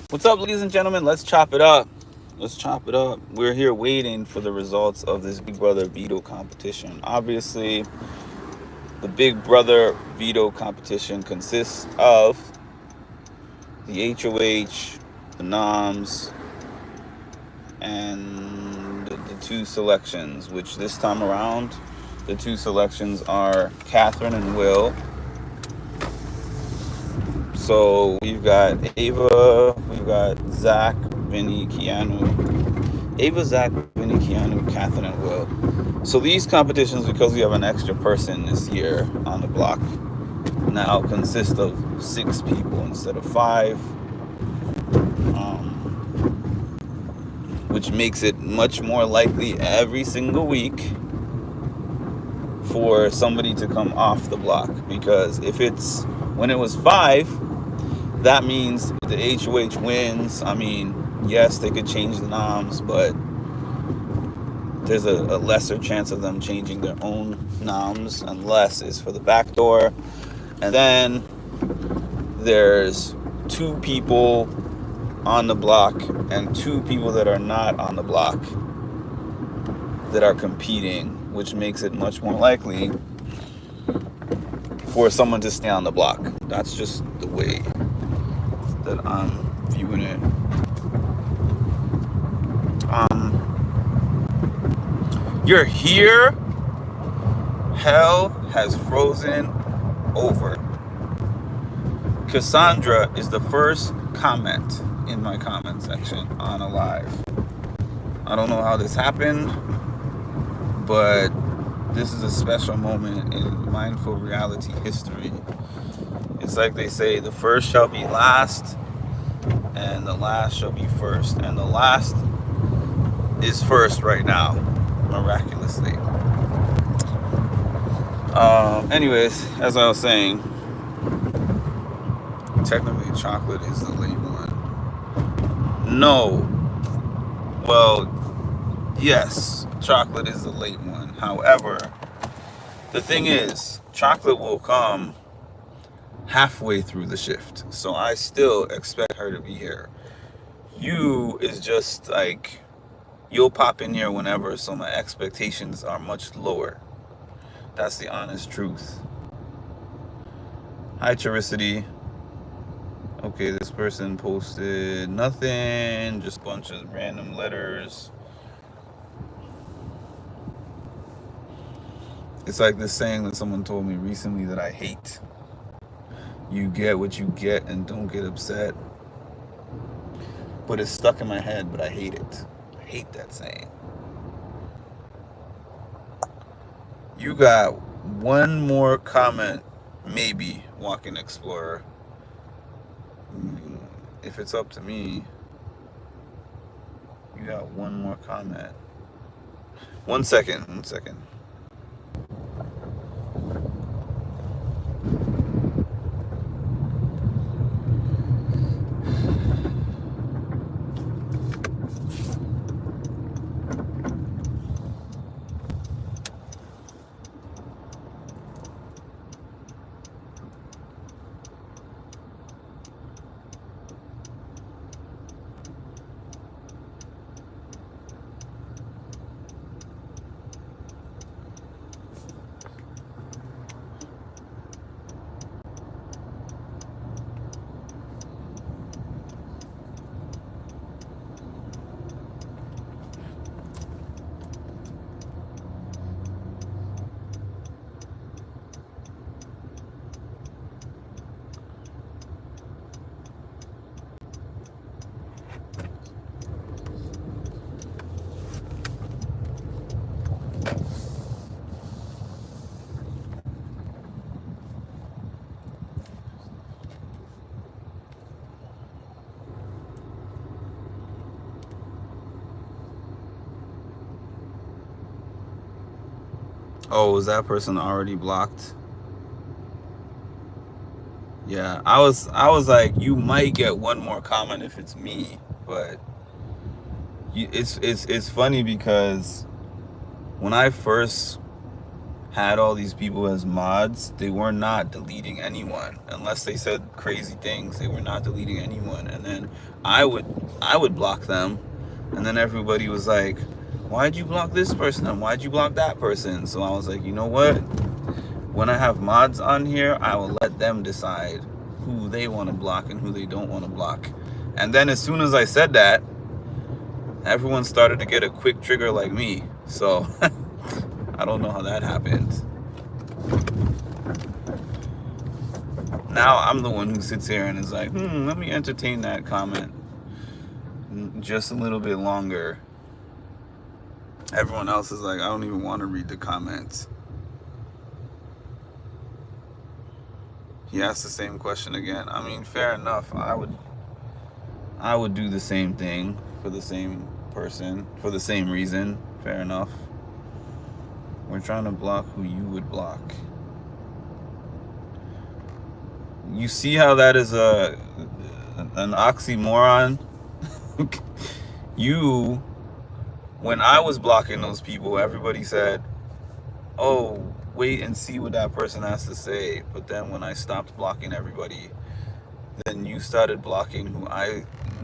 What's up, ladies and gentlemen? Let's chop it up. Let's chop it up. We're here waiting for the results of this Big Brother veto competition. Obviously, the Big Brother veto competition consists of the HOH, the NOMS, and the two selections, which this time around, the two selections are Catherine and Will. So we've got Ava, we've got Zach, Vinny, Keanu. Ava, Zach, Vinny, Keanu, Catherine, and Will. So these competitions, because we have an extra person this year on the block, now consist of 6 people instead of 5, which makes it much more likely every single week for somebody to come off the block. Because if it's when it was 5, that means the HOH wins. I mean, yes, they could change the noms, but there's a lesser chance of them changing their own noms unless it's for the back door. And then there's 2 people on the block and 2 people that are not on the block that are competing, which makes it much more likely for someone to stay on the block. That's just the way that I'm viewing it. You're here. Hell has frozen over. Cassandra is the first comment in my comment section on a live. I don't know how this happened, but this is a special moment in Mindful Reality history. It's like they say, the first shall be last, and the last shall be first. And the last is first right now, miraculously. Anyways, as I was saying, technically chocolate is the late one. No. Well, yes, chocolate is the late one. However, the thing is, chocolate will come halfway through the shift. So I still expect her to be here. You is just like, you'll pop in here whenever, so my expectations are much lower. That's the honest truth. Hi, Charicity. Okay, this person posted nothing, just a bunch of random letters. It's like this saying that someone told me recently that I hate. You get what you get and don't get upset. But it's stuck in my head, but I hate it. I hate that saying. You got one more comment, maybe, Walking Explorer. If it's up to me, you got one more comment. One second. Oh, is that person already blocked? Yeah, I was like, you might get one more comment if it's me, but it's funny because when I first had all these people as mods, they were not deleting anyone unless they said crazy things. They were not deleting anyone, and then I would block them, and then everybody was like, "Why'd you block this person? And why'd you block that person?" So I was like, you know what? When I have mods on here, I will let them decide who they want to block and who they don't want to block. And then as soon as I said that, everyone started to get a quick trigger like me. So I don't know how that happened. Now I'm the one who sits here and is like, let me entertain that comment just a little bit longer. Everyone else is like, I don't even want to read the comments. He asked the same question again. I mean, fair enough. I would do the same thing for the same person, for the same reason. Fair enough. We're trying to block who you would block. You see how that is an oxymoron? When I was blocking those people, everybody said, oh, wait and see what that person has to say. But then when I stopped blocking everybody, then you started blocking who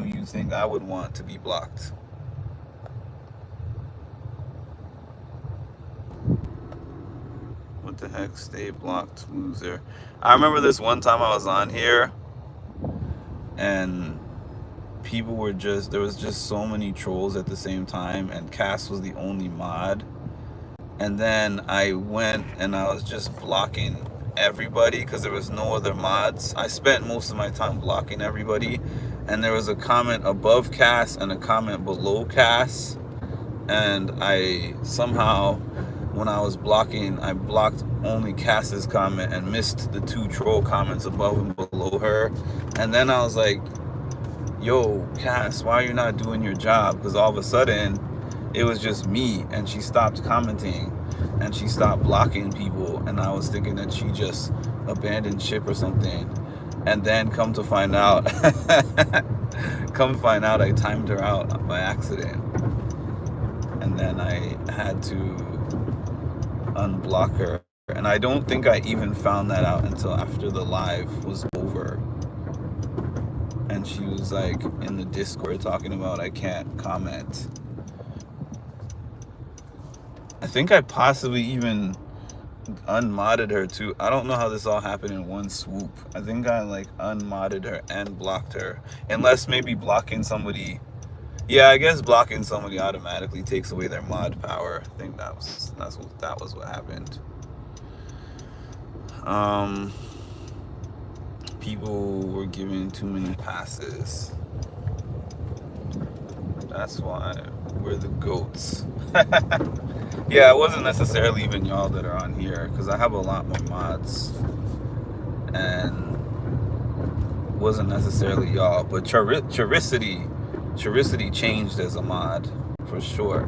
you think I would want to be blocked. What the heck? Stay blocked, loser. I remember this one time I was on here and people were there was just so many trolls at the same time, and Cass was the only mod. And then I went and I was just blocking everybody because there was no other mods. I spent most of my time blocking everybody, and there was a comment above Cass and a comment below Cass, and I somehow, when I was blocking, I blocked only Cass's comment and missed the 2 troll comments above and below her. And then I was like, yo, Cass, why are you not doing your job? Because all of a sudden it was just me, and she stopped commenting and she stopped blocking people, and I was thinking that she just abandoned ship or something. And then come to find out I timed her out by accident, and then I had to unblock her. And I don't think I even found that out until after the live was over, and she was like in the Discord talking about I can't comment. I think I possibly even unmodded her too. I don't know how this all happened in one swoop. I think I like unmodded her and blocked her, unless maybe blocking somebody. Yeah, I guess blocking somebody automatically takes away their mod power. I think that was what happened. People were giving too many passes. That's why we're the GOATs. Yeah, it wasn't necessarily even y'all that are on here, because I have a lot more mods, and it wasn't necessarily y'all, but Charicity changed as a mod for sure.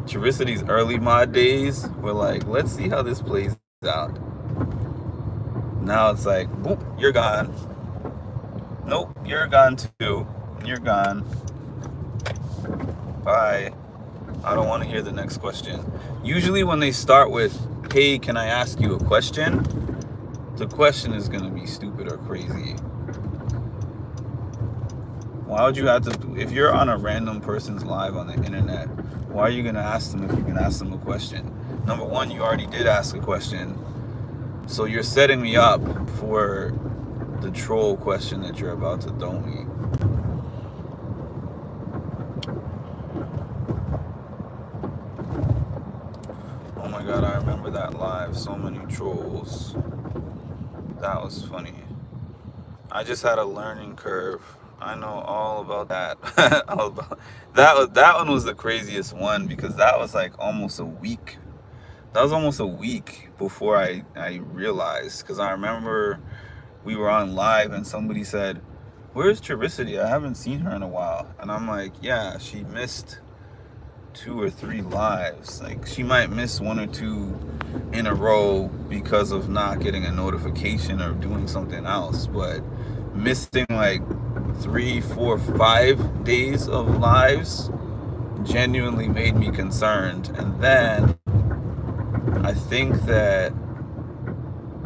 Charicity's early mod days were like, let's see how this plays out. Now it's like, boop, you're gone. Nope, you're gone too. You're gone. Bye. I don't want to hear the next question. Usually when they start with, hey, can I ask you a question? The question is going to be stupid or crazy. Why would you have to, if you're on a random person's live on the internet, why are you going to ask them if you can ask them a question? Number one, you already did ask a question. So you're setting me up for the troll question that you're about to throw me. Oh my God, I remember that live. So many trolls. That was funny. I just had a learning curve. I know all about that. That one was the craziest one, because that was like almost a week. That was almost a week before I realized, because I remember we were on live and somebody said, where's Charicity? I haven't seen her in a while. And I'm like, yeah, she missed 2 or 3 lives. Like, she might miss 1 or 2 in a row because of not getting a notification or doing something else, but missing like 3, 4, 5 days of lives genuinely made me concerned. And then I think that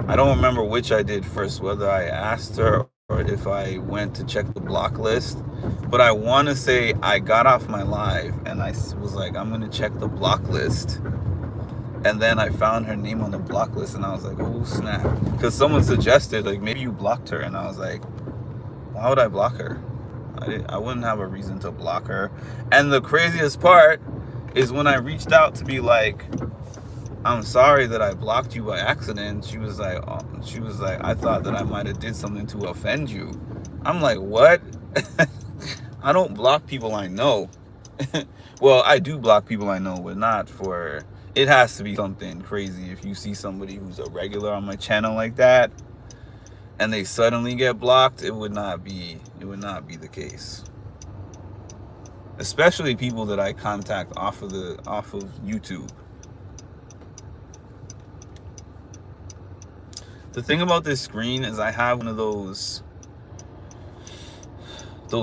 I don't remember which I did first, whether I asked her or if I went to check the block list. But I want to say I got off my live and I was like, I'm going to check the block list. And then I found her name on the block list and I was like, oh snap. Because someone suggested, like, maybe you blocked her. And I was like, why would I block her? I wouldn't have a reason to block her. And the craziest part is when I reached out to be like, I'm sorry that I blocked you by accident. She was like, I thought that I might have did something to offend you. I'm like, what? I don't block people I know. Well, I do block people I know, but not for, it has to be something crazy. If you see somebody who's a regular on my channel like that and they suddenly get blocked, it would not be the case. Especially people that I contact off of YouTube. The thing about this screen is I have one of those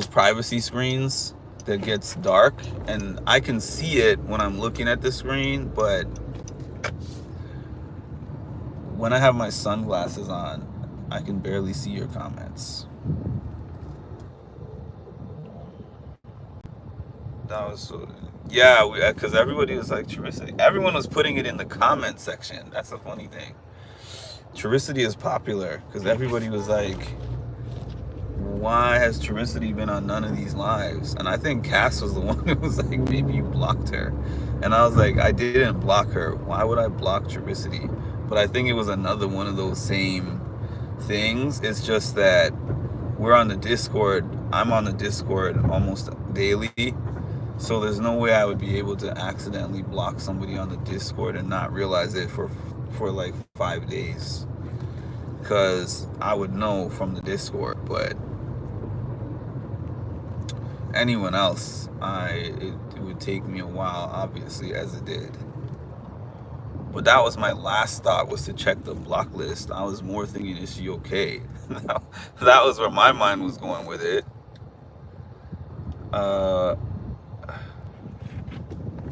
privacy screens that gets dark, and I can see it when I'm looking at the screen, but when I have my sunglasses on, I can barely see your comments. That was so, yeah, because everybody was like, Charissity. Everyone was putting it in the comment section. That's the funny thing. Charissity is popular because everybody was like, why has Charissity been on none of these lives? And I think Cass was the one who was like, maybe you blocked her. And I was like, I didn't block her. Why would I block Charissity? But I think it was another one of those same things. It's just that we're on the Discord. I'm on the Discord almost daily. So there's no way I would be able to accidentally block somebody on the Discord and not realize it for like 5 days. Because I would know from the Discord, but anyone else, it would take me a while, obviously, as it did. But that was my last thought, was to check the block list. I was more thinking, is she okay? That was where my mind was going with it.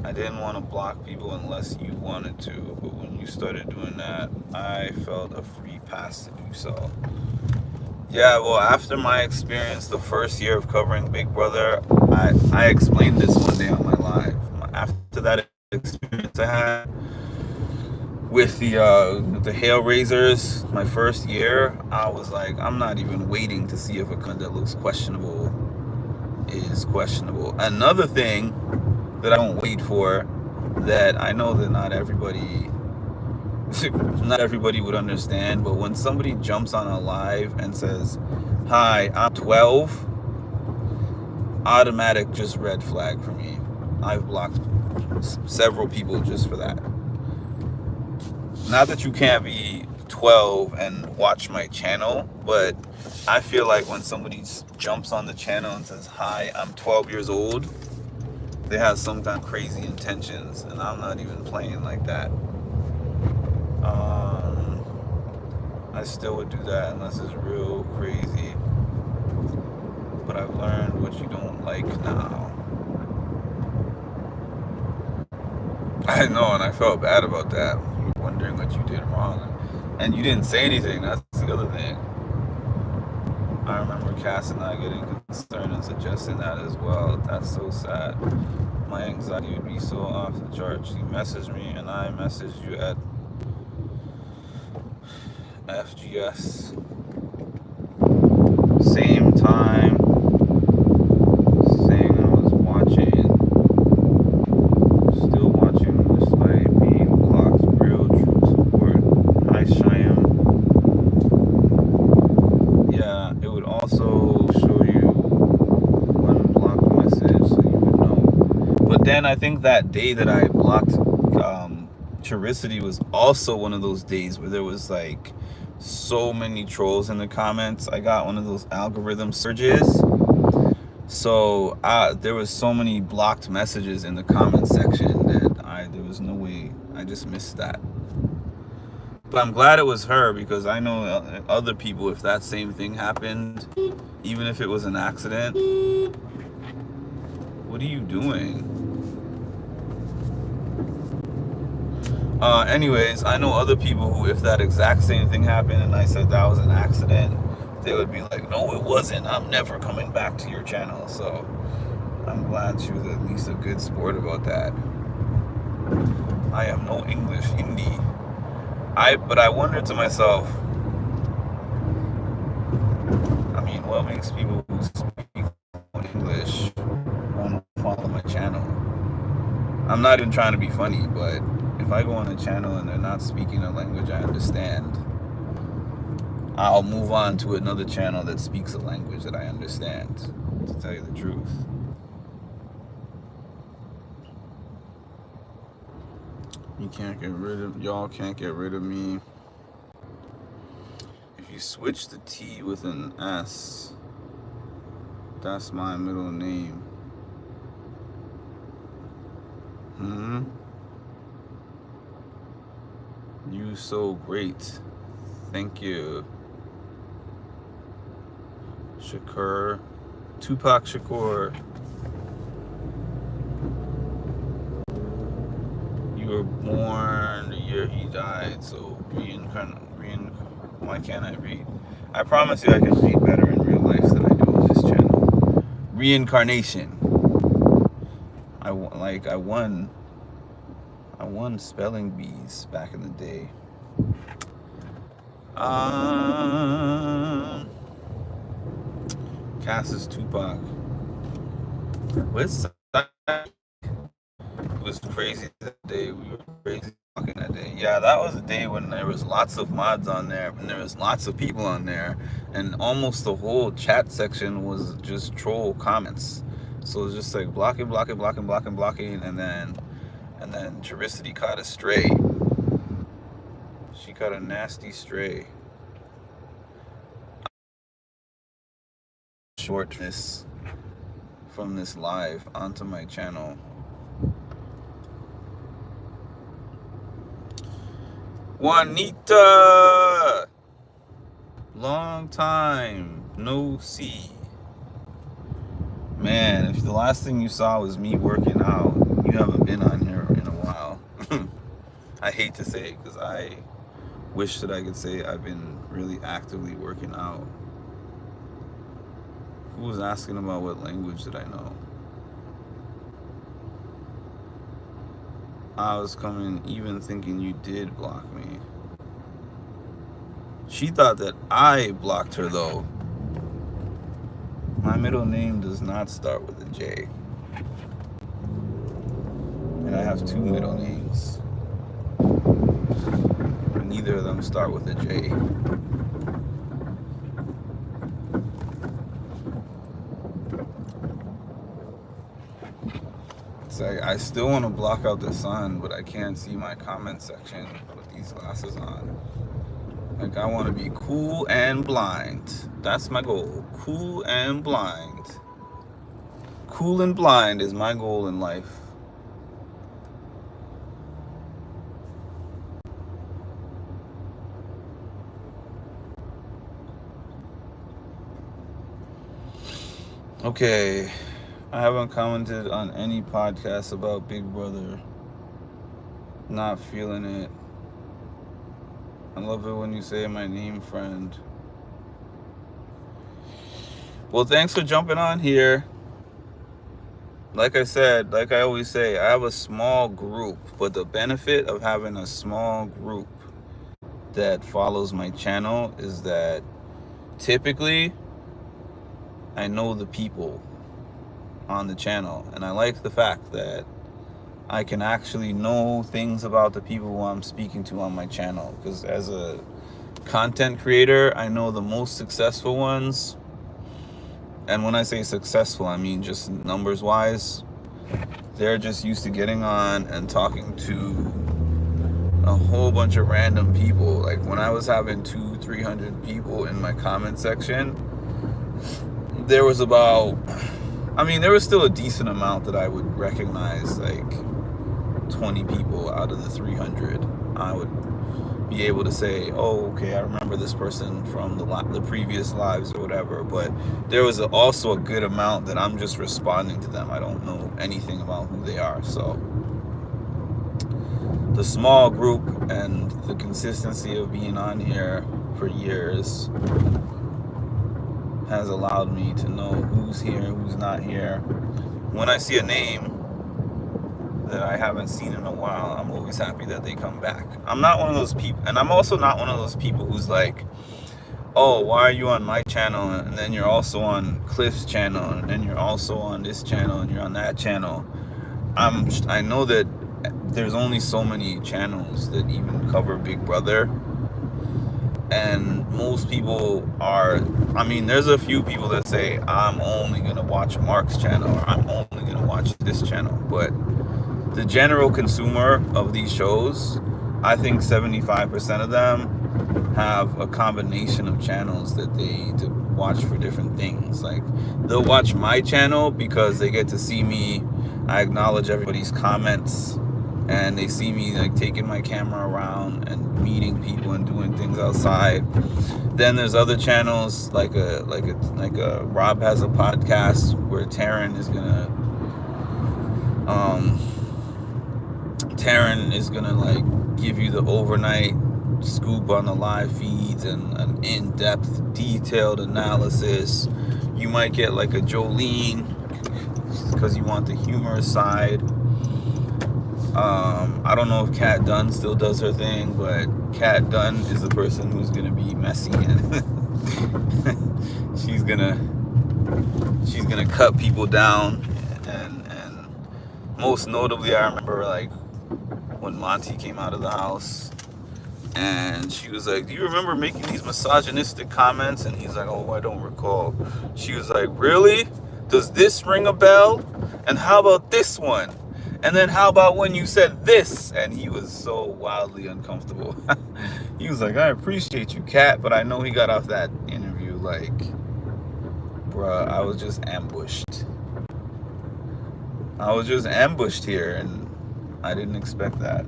I didn't want to block people unless you wanted to, but when you started doing that, I felt a free pass to do so. Yeah, well, after my experience, the first year of covering Big Brother, I explained this one day on my live. After that experience I had with the Hellraisers, my first year, I was like, I'm not even waiting to see if a content that looks questionable is questionable. Another thing that I don't wait for, that I know that not everybody would understand, but when somebody jumps on a live and says, hi, I'm 12, automatic just red flag for me. I've blocked several people just for that. Not that you can't be 12 and watch my channel, but I feel like when somebody jumps on the channel and says, hi, I'm 12 years old, they have some kind of crazy intentions, and I'm not even playing like that. I still would do that unless it's real crazy. But I've learned what you don't like now. I know, and I felt bad about that. You were wondering what you did wrong, and you didn't say anything. That's the other thing. I remember Cass and I getting concerned and suggesting that as well. That's so sad. My anxiety would be so off the charts. You messaged me and I messaged you at FGS. Same time, saying I was watching, still watching despite being blocked. Real true support. Hi Shyam. Yeah, it would also show you unblocked message so you would know. But then I think that day that I blocked Charissity was also one of those days where there was like so many trolls in the comments. I got one of those algorithm surges. So there was so many blocked messages in the comment section that there was no way. I just missed that. But I'm glad it was her, because I know other people, if that same thing happened, even if it was an accident. What are you doing? Anyways, I know other people who, if that exact same thing happened and I said that was an accident, they would be like, no, it wasn't. I'm never coming back to your channel. So I'm glad she was at least a good sport about that. I am no English Hindi. But I wonder to myself, I mean, what makes people who speak English want to follow my channel? I'm not even trying to be funny, but if I go on a channel and they're not speaking a language I understand, I'll move on to another channel that speaks a language that I understand, to tell you the truth. Y'all can't get rid of me. If you switch the T with an S, that's my middle name. You so great. Thank you. Shakur. Tupac Shakur. You were born the year he died, so why can't I read? I promise you I can read better in real life than I do on this channel. Reincarnation. I won spelling bees back in the day. Cass is Tupac. It was crazy that day. We were crazy talking that day. Yeah, that was a day when there was lots of mods on there, and there was lots of people on there, and almost the whole chat section was just troll comments. So it was just like blocking, and then Charicity caught a stray. She caught a nasty stray. Shortness from this live onto my channel. Juanita, long time no see. Man, if the last thing you saw was me working out, you haven't been on here in a while. I hate to say it because I wish that I could say I've been really actively working out. Who was asking about what language did I know? I was coming even thinking you did block me. She thought that I blocked her though. My middle name does not start with a J. And I have two middle names. Neither of them start with a J. It's like I still want to block out the sun, but I can't see my comment section with these glasses on. Like, I want to be cool and blind. That's my goal. Cool and blind. Cool and blind is my goal in life. Okay. I haven't commented on any podcast about Big Brother. Not feeling it. I love it when you say my name, friend. Well, thanks for jumping on here. Like I said, like I always say, I have a small group, but the benefit of having a small group that follows my channel is that typically I know the people on the channel, and I like the fact that I can actually know things about the people who I'm speaking to on my channel, because as a content creator, I know the most successful ones. And when I say successful, I mean just numbers wise. They're just used to getting on and talking to a whole bunch of random people. Like when I was having 200-300 people in my comment section, there was about, there was still a decent amount that I would recognize, like 20 people out of the 300. I would be able to say, oh, okay, I remember this person from the previous lives or whatever. But there was also a good amount that I'm just responding to them. I don't know anything about who they are. So the small group and the consistency of being on here for years has allowed me to know who's here, who's not here. When I see a name that I haven't seen in a while, I'm always happy that they come back. I'm not one of those people, and I'm also not one of those people who's like, oh, why are you on my channel and then you're also on Cliff's channel and then you're also on this channel and you're on that channel. I know that there's only so many channels that even cover Big Brother, and most people are, I mean, there's a few people that say I'm only gonna watch Mark's channel or I'm only gonna watch this channel, but the general consumer of these shows, I think 75% of them have a combination of channels that they watch for different things. Like, they'll watch my channel because they get to see me, I acknowledge everybody's comments, and they see me like taking my camera around and meeting people and doing things outside. Then there's other channels like a Rob Has a Podcast, where Taryn is gonna like give you the overnight scoop on the live feeds and an in-depth detailed analysis. You might get like a Jolene because you want the humorous side. I don't know if Kat Dunn still does her thing, but Kat Dunn is the person who's gonna be messy and she's gonna cut people down, and most notably, I remember like when Monty came out of the house and she was like, do you remember making these misogynistic comments? And he's like, oh, I don't recall. She was like, really? Does this ring a bell? And how about this one? And then how about when you said this? And he was so wildly uncomfortable. He was like, I appreciate you, Kat, but I know he got off that interview like, bruh, I was just ambushed. I was just ambushed here, and I didn't expect that.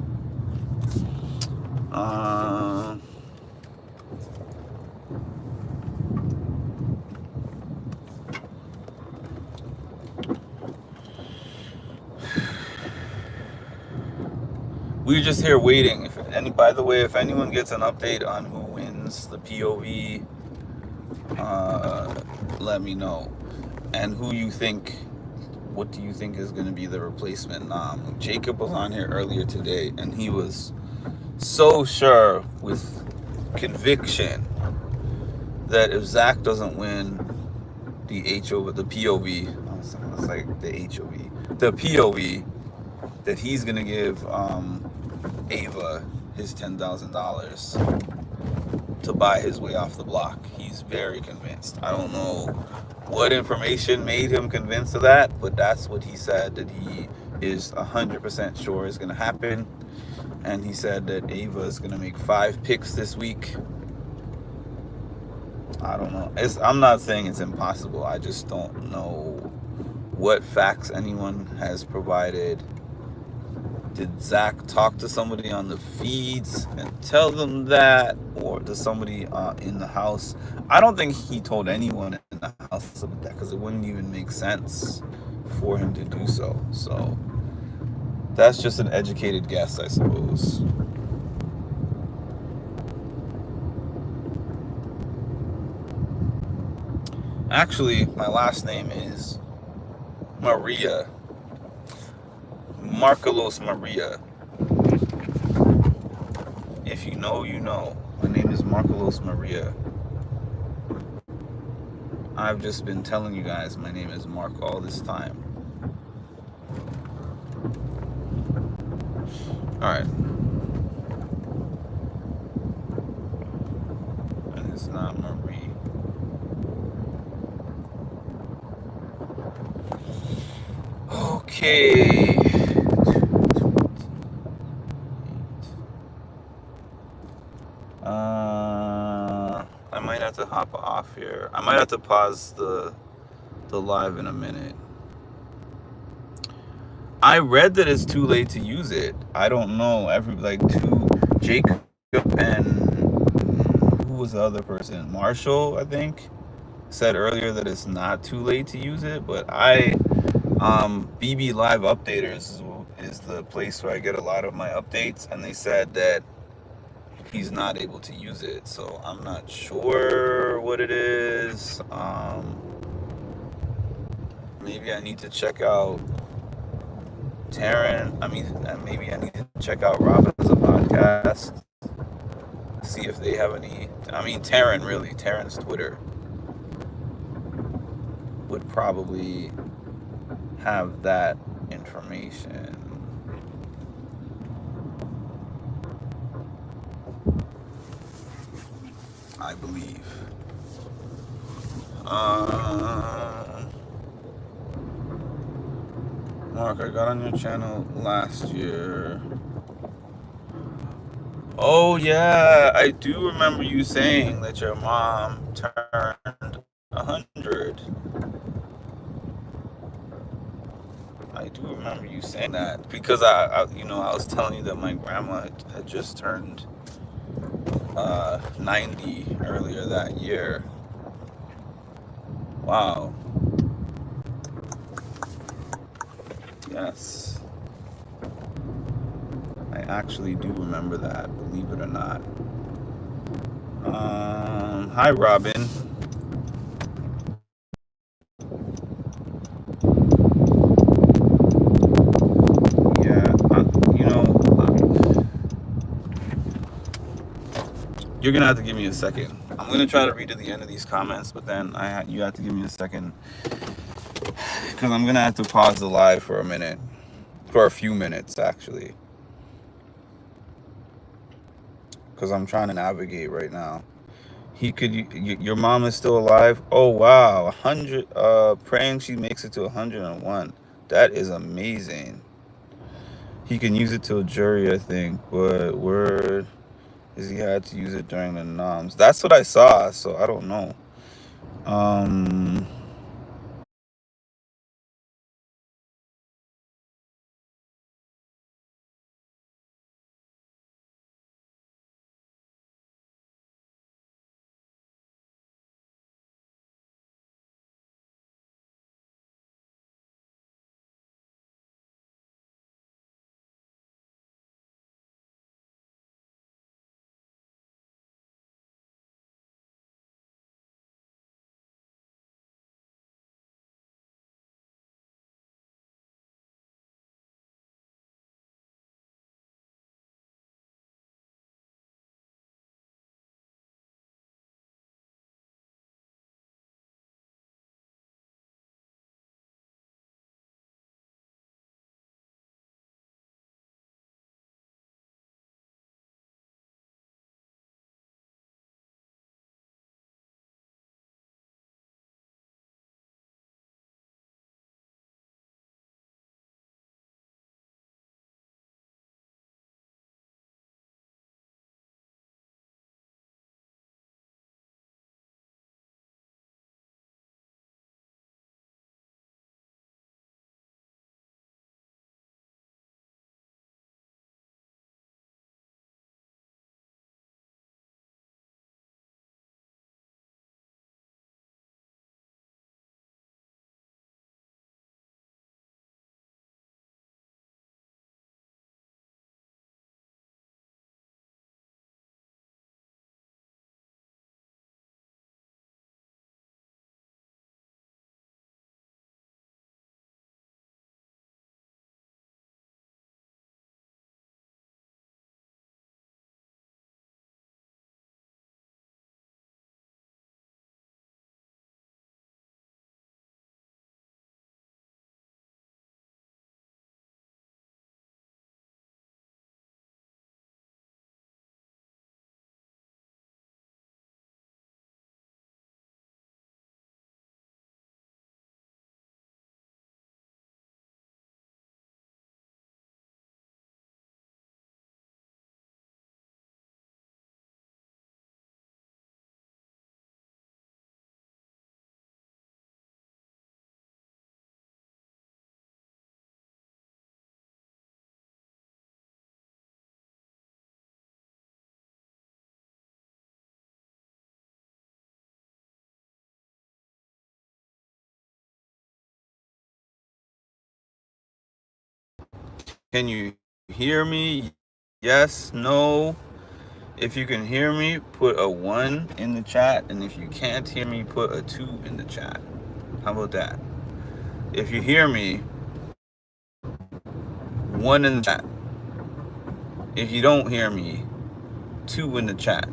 We're just here waiting. By the way, if anyone gets an update on who wins the POV, let me know. And what do you think is going to be the replacement? Jacob was on here earlier today, and he was so sure with conviction that if Zach doesn't win the POV, that he's going to give Ava his $10,000 to buy his way off the block. He's very convinced. I don't know what information made him convinced of that, but that's what he said, that he is 100% sure is going to happen. And he said that Ava is going to make 5 picks this week. I don't know. I'm not saying it's impossible. I just don't know what facts anyone has provided. Did Zach talk to somebody on the feeds and tell them that? Or to somebody in the house? I don't think he told anyone in the house about that, because it wouldn't even make sense for him to do so. So that's just an educated guess, I suppose. Actually, my last name is Maria. Markelos Maria. If you know, you know. My name is Markelos Maria. I've just been telling you guys my name is Mark all this time. Alright. And it's not Marie. Okay. I might have to hop off here. I might have to pause the live in a minute. I read that it's too late to use it. I don't know. Jacob and who was the other person? Marshall, I think, said earlier that it's not too late to use it. But BB Live Updaters is the place where I get a lot of my updates, and they said that he's not able to use it. So I'm not sure what it is. Maybe I need to check out Taryn. Maybe I need to check out Robin's podcast. See if they have any. Taryn, really. Taryn's Twitter would probably have that information. I believe. Mark, I got on your channel last year. Oh yeah, I do remember you saying that your mom turned 100. I do remember you saying that because I was telling you that my grandma had just turned 90 earlier that year. Wow. Yes. I actually do remember that, believe it or not. Hi, Robin. Yeah, you're gonna have to give me a second. I'm gonna try to read to the end of these comments, but then you have to give me a second because I'm gonna have to pause the live for a minute, for a few minutes actually, because I'm trying to navigate right now. Your mom is still alive? Oh wow, 100. Praying she makes it to 101. That is amazing. He can use it to a jury, I think, but word is he had to use it during the noms. That's what I saw, so I don't know. Um, Can you hear me? Yes, no. If you can hear me, put a 1 in the chat. And if you can't hear me, put a 2 in the chat. How about that? If you hear me, 1 in the chat. If you don't hear me, 2 in the chat.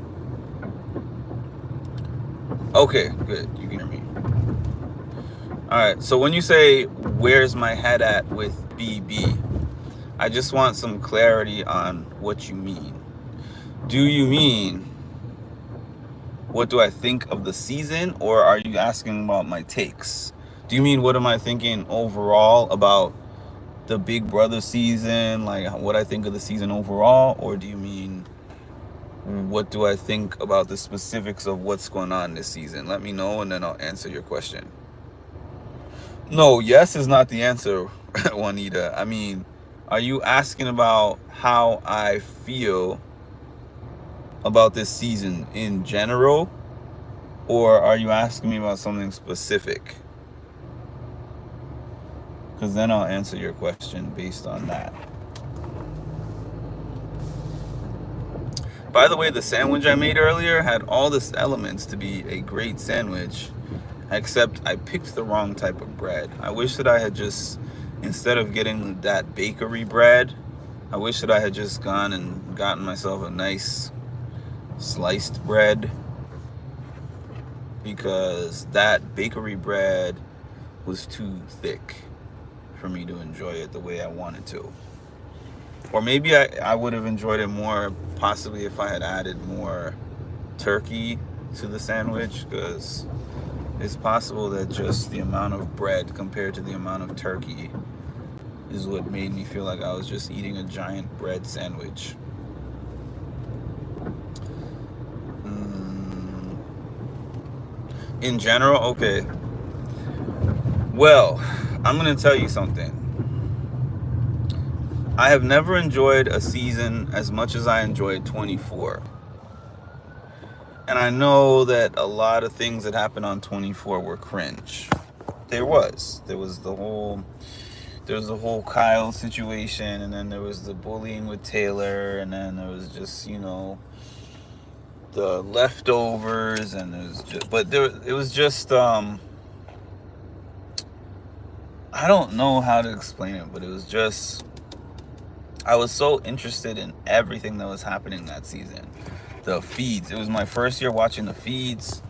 Okay, good. You can hear me. All right. So when you say, where's my head at with BB? I just want some clarity on what you mean. Do you mean, what do I think of the season? Or are you asking about my takes? Do you mean, what am I thinking overall about the Big Brother season? Like, what I think of the season overall? Or do you mean, what do I think about the specifics of what's going on this season? Let me know, and then I'll answer your question. No, yes is not the answer, Juanita. I mean, are you asking about how I feel about this season in general? Or are you asking me about something specific? Because then I'll answer your question based on that. By the way, the sandwich I made earlier had all the elements to be a great sandwich, except I picked the wrong type of bread. I wish that I had just, instead of getting that bakery bread, I wish that I had just gone and gotten myself a nice sliced bread, because that bakery bread was too thick for me to enjoy it the way I wanted to. Or maybe I would have enjoyed it more, possibly, if I had added more turkey to the sandwich, because it's possible that just the amount of bread compared to the amount of turkey is what made me feel like I was just eating a giant bread sandwich. In general, okay. Well, I'm going to tell you something. I have never enjoyed a season as much as I enjoyed 24. And I know that a lot of things that happened on 24 were cringe. There was the whole Kyle situation, and then there was the bullying with Taylor, and then there was just, the leftovers, and it was just I don't know how to explain it, but it was just, I was so interested in everything that was happening that season. The feeds, it was my first year watching the feeds,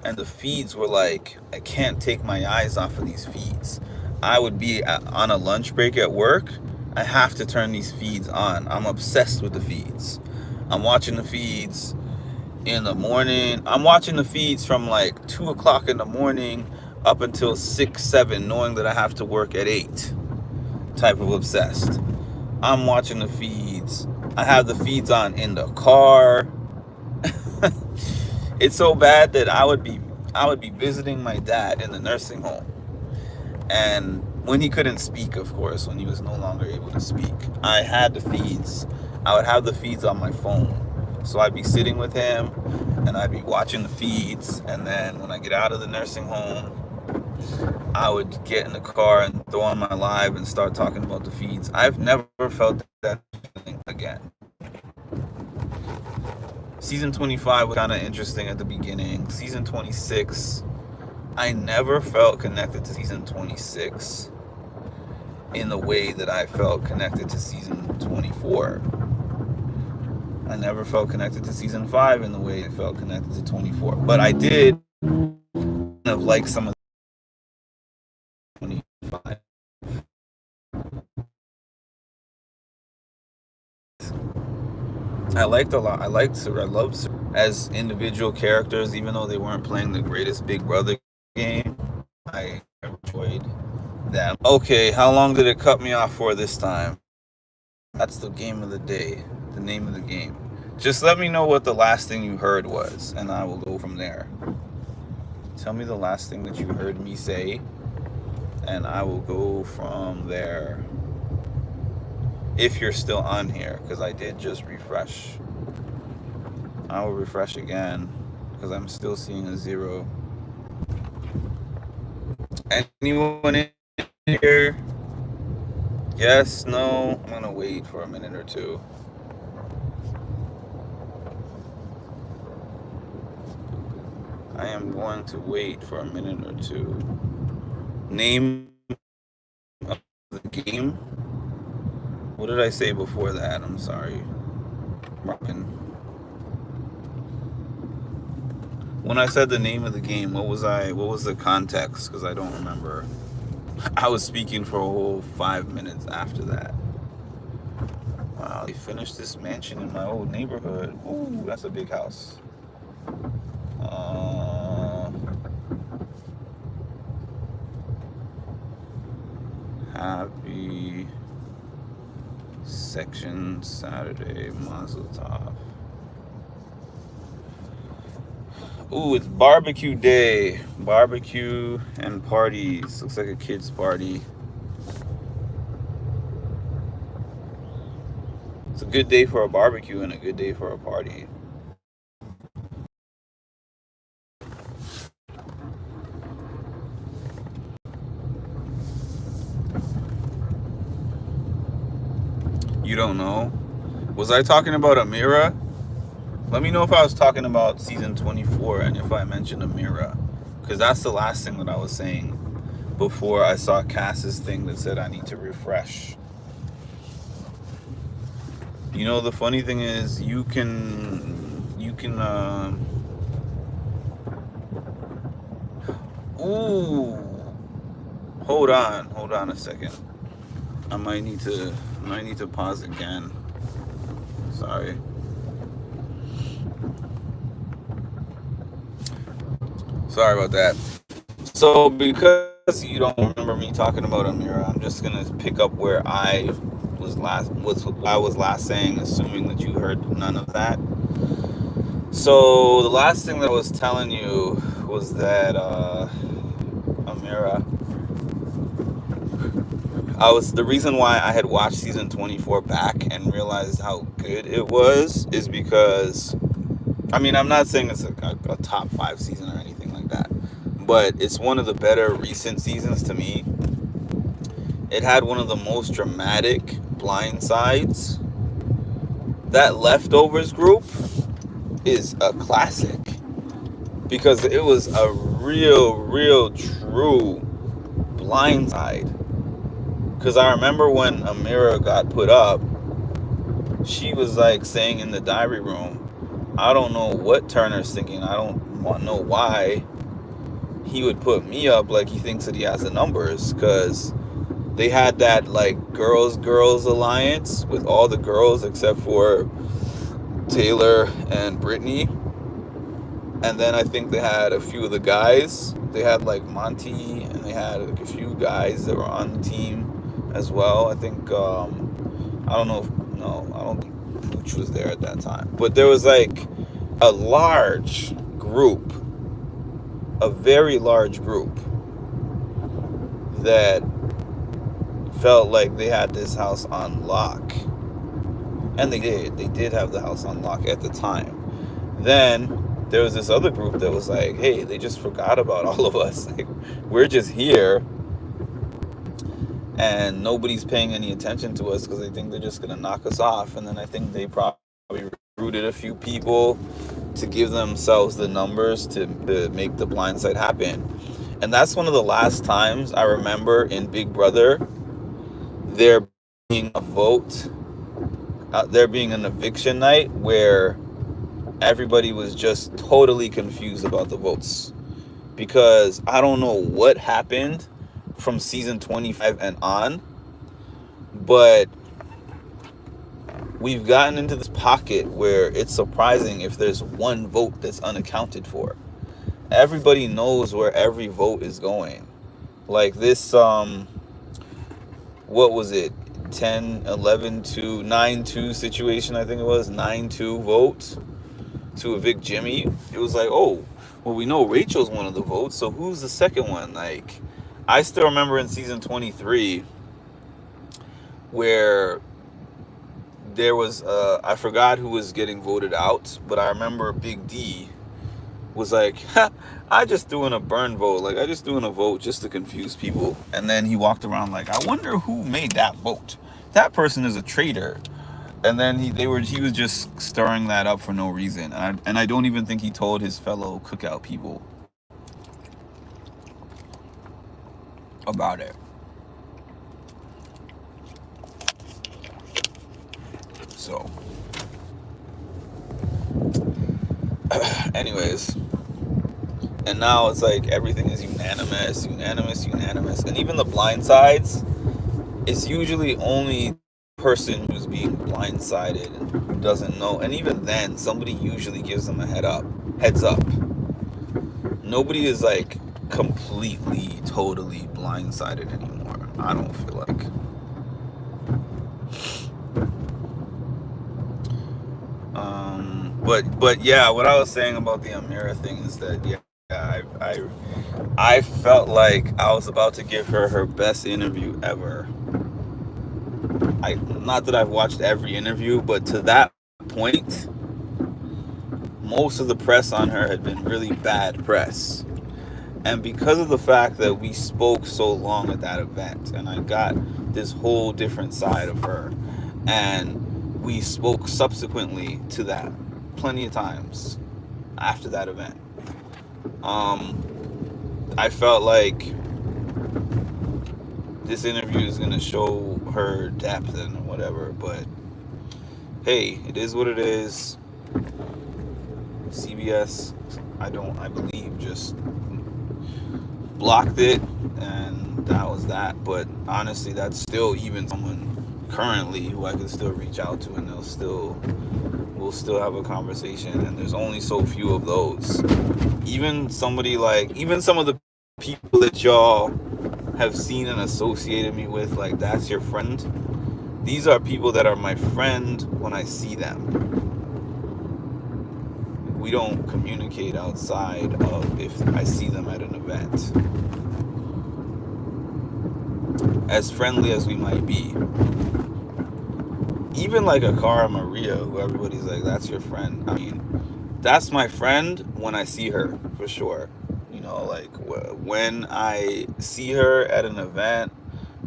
and the feeds were like, I can't take my eyes off of these feeds. I would be on a lunch break at work, I have to turn these feeds on. I'm obsessed with the feeds. I'm watching the feeds in the morning. I'm watching the feeds from like 2 o'clock in the morning up until 6, 7, knowing that I have to work at 8. Type of obsessed. I'm watching the feeds. I have the feeds on in the car. It's so bad that I would be visiting my dad in the nursing home, and when he couldn't speak, of course, when he was no longer able to speak, I had the feeds. I would have the feeds on my phone. So I'd be sitting with him, and I'd be watching the feeds, and then when I get out of the nursing home, I would get in the car and throw on my live and start talking about the feeds. I've never felt that feeling again. Season 25 was kind of interesting at the beginning. Season 26, I never felt connected to season 26 in the way that I felt connected to season 24. I never felt connected to season 5 in the way I felt connected to 24. But I did kind of like some of the 25. I liked a lot. I loved as individual characters, even though they weren't playing the greatest Big Brother game. I enjoyed them. Okay, how long did it cut me off for this time? That's the game of the day, the name of the game. Just let me know what the last thing you heard was, and I will go from there. Tell me the last thing that you heard me say, and I will go from there. If you're still on here, because I did just refresh. I will refresh again, because I'm still seeing a 0. Anyone in here? Yes, no, I'm gonna wait for a minute or two. I am going to wait for a minute or two. Name of the game? What did I say before that? I'm sorry. Robin. When I said the name of the game, what was the context? Because I don't remember. I was speaking for a whole 5 minutes after that. Wow, they finished this mansion in my old neighborhood. Ooh, that's a big house. Uh, Happy Section Saturday, Mazel Tov. Ooh, it's barbecue day. Barbecue and parties. Looks like a kid's party. It's a good day for a barbecue and a good day for a party. You don't know? Was I talking about Amira? Let me know if I was talking about season 24 and if I mentioned Amira. Because that's the last thing that I was saying before I saw Cass's thing that said I need to refresh. You know, the funny thing is ooh, hold on a second. I might need to pause again. Sorry. Sorry about that. So because you don't remember me talking about Amira, I'm just gonna pick up where I was last saying, assuming that you heard none of that. So the last thing that I was telling you was that Amira, I was the reason why I had watched season 24 back and realized how good it was is because I mean I'm not saying it's a top 5 season or anything like that, but it's one of the better recent seasons to me. It had one of the most dramatic blind sides. That Leftovers group is a classic because it was a real true blindside. Because I remember when Amira got put up, she was like saying in the diary room, I don't know what Turner's thinking. I don't want to know why he would put me up like he thinks that he has the numbers. Because they had that like girls alliance with all the girls except for Taylor and Brittany. And then I think they had a few of the guys. They had like Monty and they had like a few guys that were on the team as well. I think I don't know if no, I don't think Pooch was there at that time. But there was like a large group, a very large group that felt like they had this house on lock. And they did. They did have the house on lock at the time. Then there was this other group that was like, hey, they just forgot about all of us. Like, we're just here and nobody's paying any attention to us because they think they're just going to knock us off. And then I think they probably recruited a few people to give themselves the numbers to make the blind side happen. And that's one of the last times I remember in Big Brother there being a vote, there being an eviction night where everybody was just totally confused about the votes. Because I don't know what happened from season 25 and on, but we've gotten into this pocket where it's surprising if there's one vote that's unaccounted for. Everybody knows where every vote is going. Like this, what was it? 10, 11 to 9-2 situation, I think it was. 9-2 vote to evict Jimmy. It was like, oh, well, we know Rachel's one of the votes, so who's the second one? Like, I still remember in season 23 where there was, I forgot who was getting voted out, but I remember Big D was like, I just threw in a burn vote. Like, I just threw in a vote just to confuse people. And then he walked around like, I wonder who made that vote. That person is a traitor. And then he was just stirring that up for no reason. And I don't even think he told his fellow cookout people about it. So, anyways, and now it's like everything is unanimous. And even the blind sides, it's usually only the person who's being blindsided and who doesn't know. And even then, somebody usually gives them a heads up. Nobody is like completely, totally blindsided anymore. I don't feel like. But yeah, what I was saying about the Amira thing is that I felt like I was about to give her her best interview ever. Not that I've watched every interview, but to that point, most of the press on her had been really bad press. And because of the fact that we spoke so long at that event, and I got this whole different side of her, and we spoke subsequently to that plenty of times after that event, I felt like this interview is going to show her depth and whatever, but hey, it is what it is. CBS, I believe, just blocked it, and that was that. But honestly, that's still even someone currently who I can still reach out to, and we'll still have a conversation. And there's only so few of those. Even some of the people that y'all have seen and associated me with, like, that's your friend. These are people that are my friend when I see them. We don't communicate outside of if I see them at an event. As friendly as we might be. Even like Akara Maria, who everybody's like, that's your friend. I mean, that's my friend when I see her, for sure. You know, like, when I see her at an event,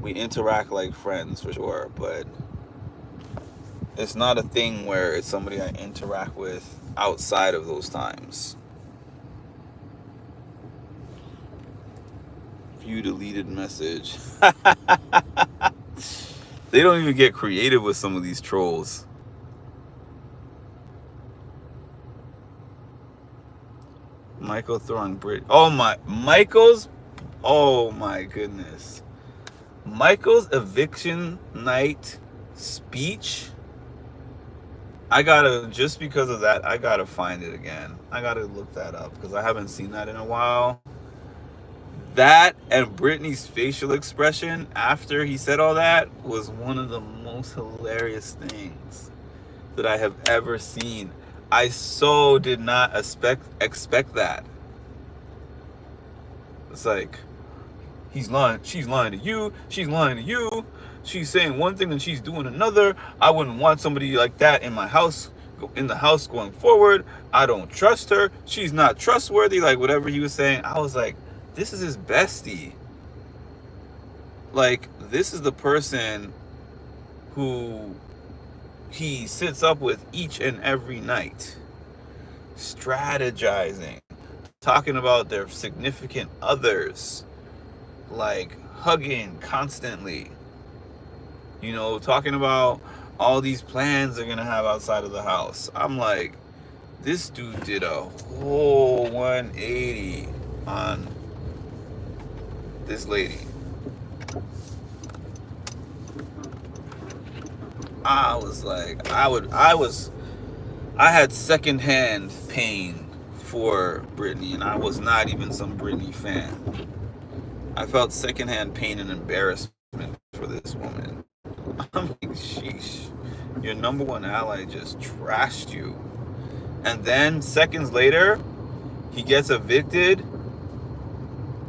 we interact like friends, for sure. But it's not a thing where it's somebody I interact with outside of those times. View deleted message. They don't even get creative with some of these trolls. Michael throwing Brit. Oh my goodness. Michael's eviction night speech. Just because of that, I gotta find it again. I gotta look that up because I haven't seen that in a while. That and Britney's facial expression after he said all that was one of the most hilarious things that I have ever seen. I so did not expect that. It's like, he's lying. She's lying to you. She's lying to you. She's saying one thing and she's doing another. I wouldn't want somebody like that in my house, in the house going forward. I don't trust her. She's not trustworthy. Like, whatever he was saying, I was like, this is his bestie. Like, this is the person who he sits up with each and every night, strategizing, talking about their significant others, like hugging constantly, you know, talking about all these plans they're gonna have outside of the house. I'm like, this dude did a whole 180 on this lady. I was like, I had secondhand pain for Britney, and I was not even some Britney fan. I felt secondhand pain and embarrassment for this woman. I'm like, sheesh, your number one ally just trashed you. And then seconds later, he gets evicted,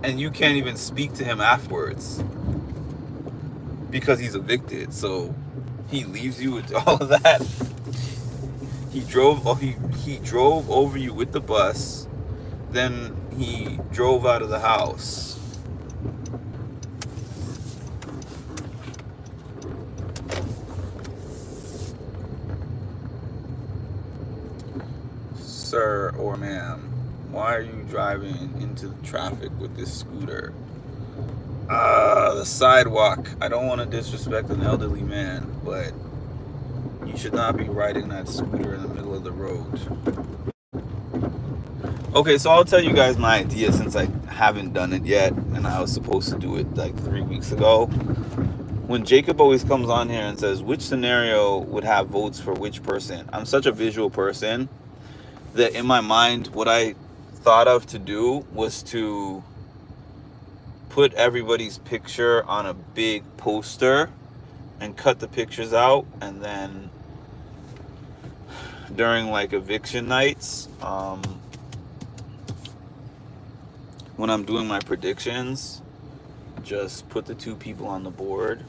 and you can't even speak to him afterwards because he's evicted. So he leaves you with all of that. He drove over you with the bus. then he drove out of the house. Sir or ma'am, why are you driving into the traffic with this scooter? The sidewalk. I don't want to disrespect an elderly man, but you should not be riding that scooter in the middle of the road. Okay, so I'll tell you guys my idea since I haven't done it yet, and I was supposed to do it like 3 weeks ago. When Jacob always comes on here and says, which scenario would have votes for which person? I'm such a visual person that in my mind, what I thought of to do was to put everybody's picture on a big poster and cut the pictures out, and then during like eviction nights, when I'm doing my predictions, just put the 2 people on the board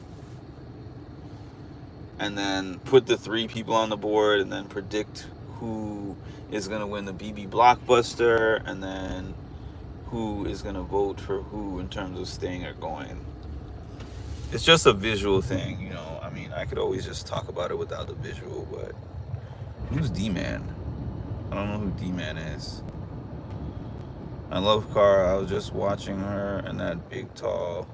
and then put the 3 people on the board and then predict who is going to win the BB Blockbuster and then who is going to vote for who in terms of staying or going. It's just a visual thing, you know. I mean, I could always just talk about it without the visual, but who's D-Man? I don't know who D-Man is. I love Cara. I was just watching her and that big tall.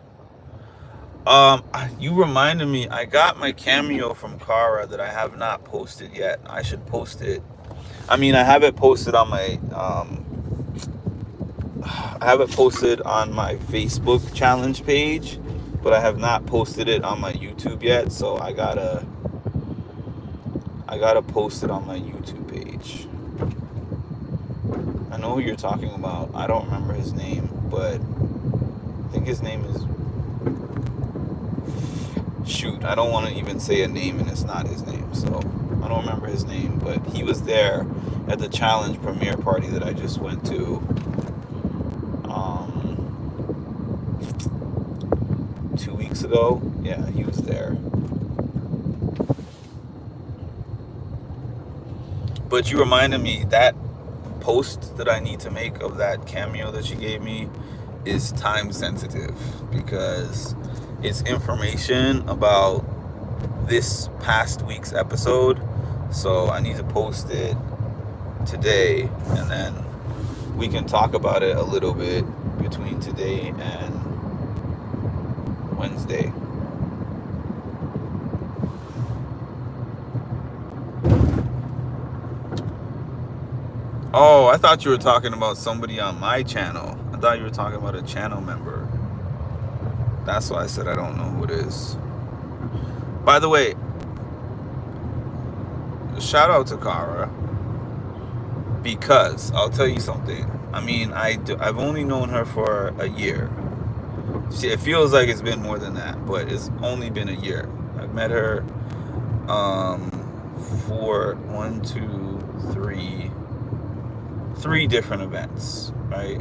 You reminded me, I got my cameo from Cara that I have not posted yet. I should post it. I mean, I have it posted on my Facebook challenge page, but I have not posted it on my YouTube yet, so I gotta post it on my YouTube page. I know who you're talking about. I don't remember his name, but I think his name is... Shoot, I don't want to even say a name and it's not his name, so I don't remember his name, but he was there at the challenge premiere party that I just went to 2 weeks ago. Yeah, he was there. But you reminded me that post that I need to make of that cameo that she gave me is time sensitive because it's information about this past week's episode, so I need to post it today and then we can talk about it a little bit between today and Wednesday. Oh, I thought you were talking about somebody on my channel. I thought you were talking about a channel member. That's why I said I don't know who it is. By the way, shout out to Cara, because I'll tell you something. I mean, I've only known her for a year. It feels like it's been more than that, but it's only been a year. I've met her for 3 different events, right?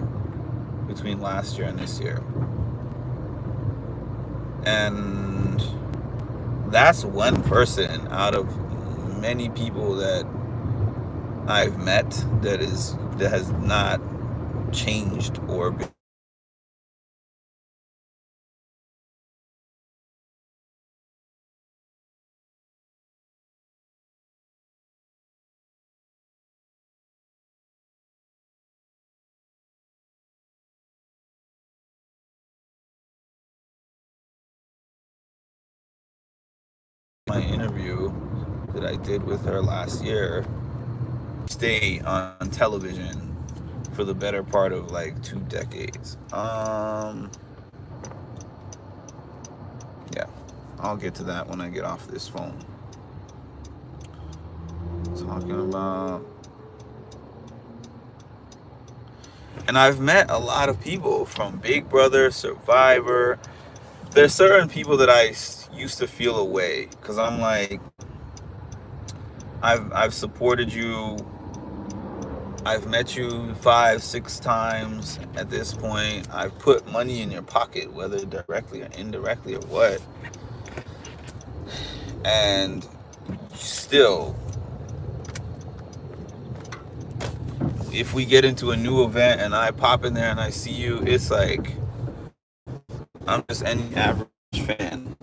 Between last year and this year. And that's one person out of many people that I've met that has not changed or been my interview that I did with her last year stay on television for the better part of like 2 decades. Yeah, I'll get to that when I get off this phone. Talking about... And I've met a lot of people from Big Brother, Survivor. There's certain people that I used to feel away because I'm like, I've supported you. I've met you 5-6 times at this point. I've put money in your pocket, whether directly or indirectly or what. And still, if we get into a new event and I pop in there and I see you, it's like I'm just any average fan.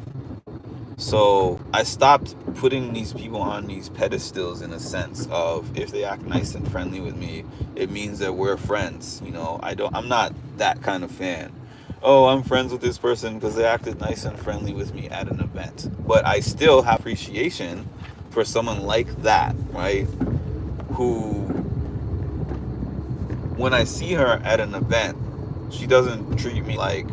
So I stopped putting these people on these pedestals in a sense of if they act nice and friendly with me, it means that we're friends. I'm not that kind of fan. Oh, I'm friends with this person because they acted nice and friendly with me at an event. But I still have appreciation for someone like that, right? Who, when I see her at an event, she doesn't treat me like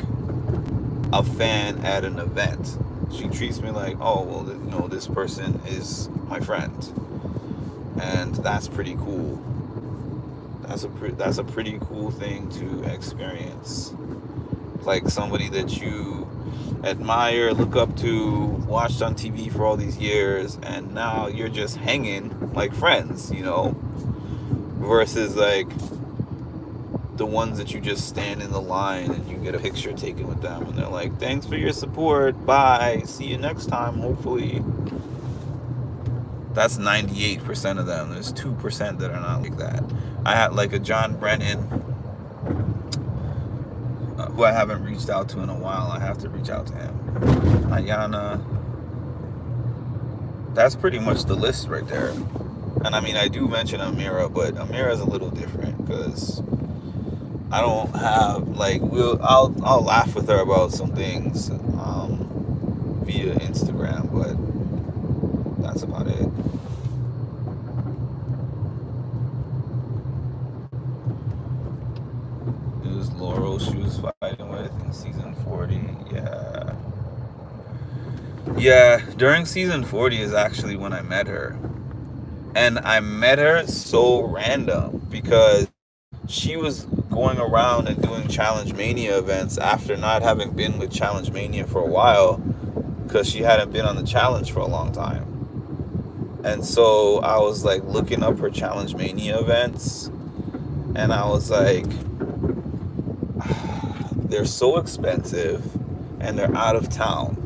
a fan at an event. She treats me like, oh, well, this person is my friend, and that's pretty cool. That's a pretty cool thing to experience. Like somebody that you admire, look up to, watched on TV for all these years, and now you're just hanging like friends, versus like the ones that you just stand in the line and you get a picture taken with them and they're like, thanks for your support, bye, see you next time, hopefully. That's 98% of them. There's 2% that are not like that. I had like a John Brennan, who I haven't reached out to in a while. I have to reach out to him. Ayana. That's pretty much the list right there. And I mean, I do mention Amira, but Amira's a little different because I don't have like I'll laugh with her about some things via Instagram, but that's about it. It was Laurel she was fighting with in season 40. Yeah, during season 40 is actually when I met her. And I met her so random because she was going around and doing Challenge Mania events after not having been with Challenge Mania for a while because she hadn't been on the challenge for a long time. And so I was like looking up her Challenge Mania events and I was like, they're so expensive and they're out of town.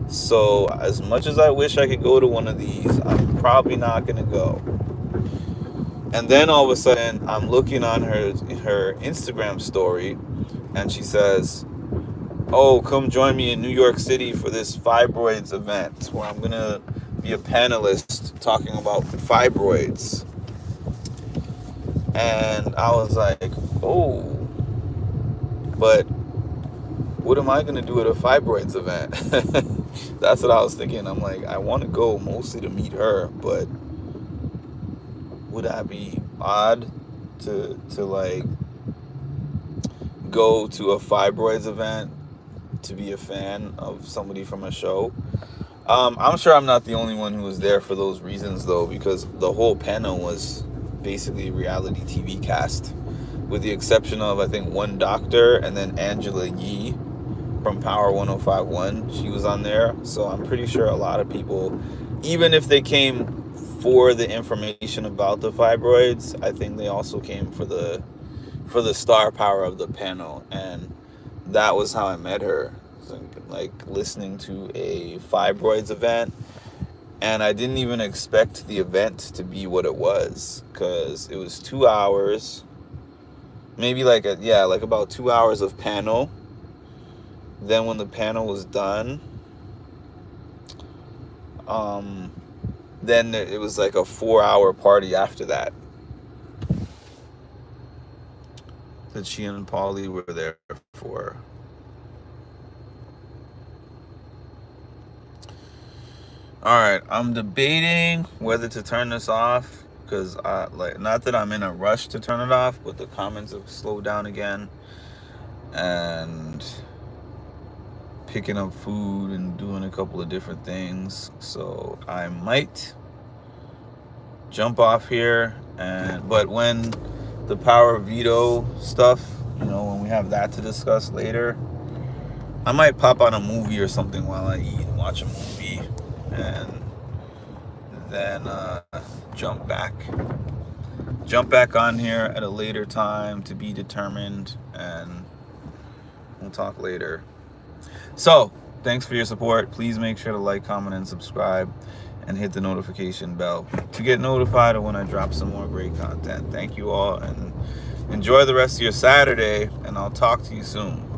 So as much as I wish I could go to one of these, I'm probably not going to go. And then all of a sudden, I'm looking on her Instagram story, and she says, oh, come join me in New York City for this fibroids event, where I'm going to be a panelist talking about fibroids. And I was like, oh, but what am I going to do at a fibroids event? That's what I was thinking. I'm like, I want to go mostly to meet her, but would that be odd to like go to a fibroids event to be a fan of somebody from a show? I'm sure I'm not the only one who was there for those reasons though, because the whole panel was basically a reality TV cast, with the exception of I think one doctor and then Angela Yee from Power 105.1. She was on there, so I'm pretty sure a lot of people, even if they came for the information about the fibroids, I think they also came for the star power of the panel, and that was how I met her. Like listening to a fibroids event, and I didn't even expect the event to be what it was, because it was 2 hours, maybe like about 2 hours of panel. Then when the panel was done, then it was like a 4-hour party after that she and Paulie were there for. Alright, I'm debating whether to turn this off, because not that I'm in a rush to turn it off, but the comments have slowed down again, and picking up food and doing a couple of different things, so I might jump off here. But when the power of veto stuff, when we have that to discuss later, I might pop on a movie or something while I eat and watch a movie, and then jump back on here at a later time, to be determined, and we'll talk later. So, thanks for your support. Please make sure to like, comment, and subscribe. and hit the notification bell to get notified of when I drop some more great content. Thank you all, and enjoy the rest of your Saturday, and I'll talk to you soon.